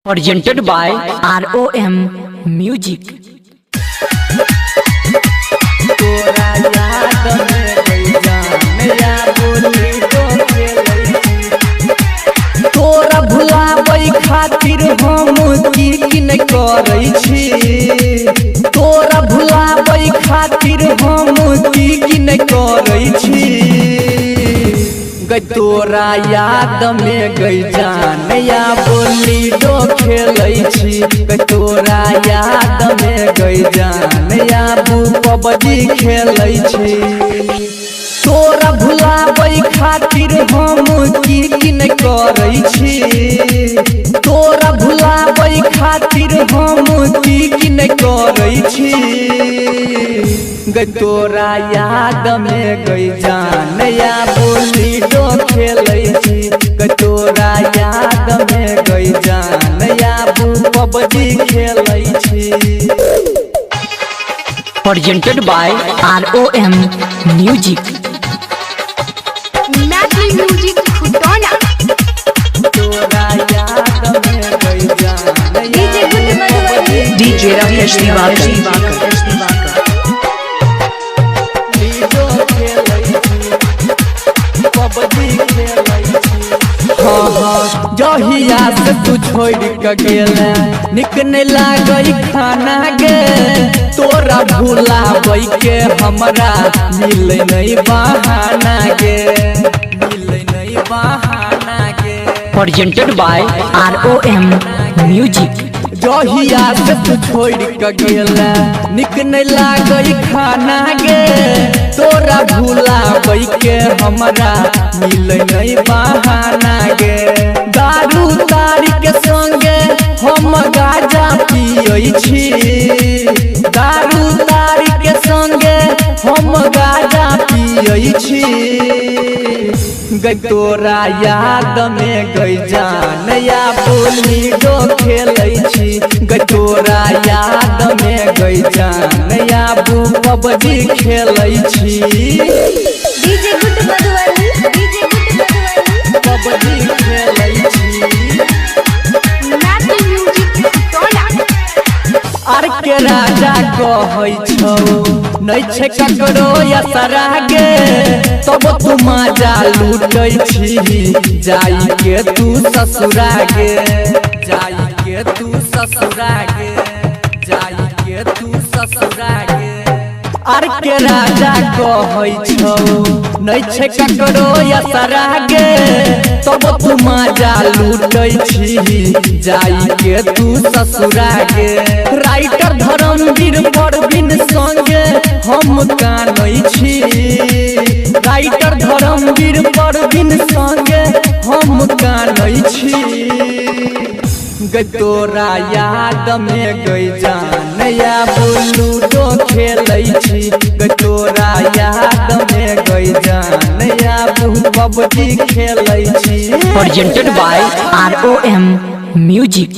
presented by ROM Music। तोरा याद में गई मेरा बोली तो तोरा भुलाबै खातिर हम की न करै छी। तोरा भुलाबै खातिर हम की न करै छी। तोरा याद में गई जानया बोली डो खेलै छी। तोरा याद में गई जानया पबजी खेलै छी। तोरा भुलाबै खातिर हम की न करै छी। तोरा भुलाबै खातिर हम की न करै छी। तोरा याद में गई जानया बोली डो खेलै छी। तोरा याद में गई जानया पबजी खेलै छी। presented by ROM Music। Maithili music खुटोना तोरा याद में गई जानया डीजे गुड मधुबनी DJ राकेश दिवाकर। जहिया से तू छोड़ के गेले निक नहीं लागई खाना गे। तोरा भुलाबै के हमरा मिले नहीं बहाना गे। मिले नहीं बहाना गे। presented by ROM Music। जहिया से तू छोड़ के गेले निक नहीं लागई खाना गे। तोरा भुलाबै के हमरा मिले नहीं बहाना गे। दारू तारी के संगे हम गाजा पियै छी। दारू तारी के संगे हम गाजा पियै छी। तोरा याद में गई जानया बोली डो खेलै छी। तोरा याद में गई जानया पबजी खेलै छी। डीजे गुड मधुबनी पबजी खेलै छी। मैथिली म्यूजिक खुटोना आर के राजा कहै छौ नहीं छे ककरो असरा गे। तब तू मजा लूटै छी जाई के तू ससुरा गे। जाई के तू ससुरा गे। जाई के तू ससुरा गे। आर के राजा कहै छौ नहीं छे ककरो असरा गे। तब तू मजा लूटै छी जाई के तू ससुरा गे। राइटर धर्मवीर परवीन संगे हम कानै छी। राइटर धर्मवीर परवीन संगे हम कानै छी। तोरा याद में गई जानया बोलू डो खेलै छी। तोरा याद में गई जानया पबजी खेलै छी। presented by ROM Music।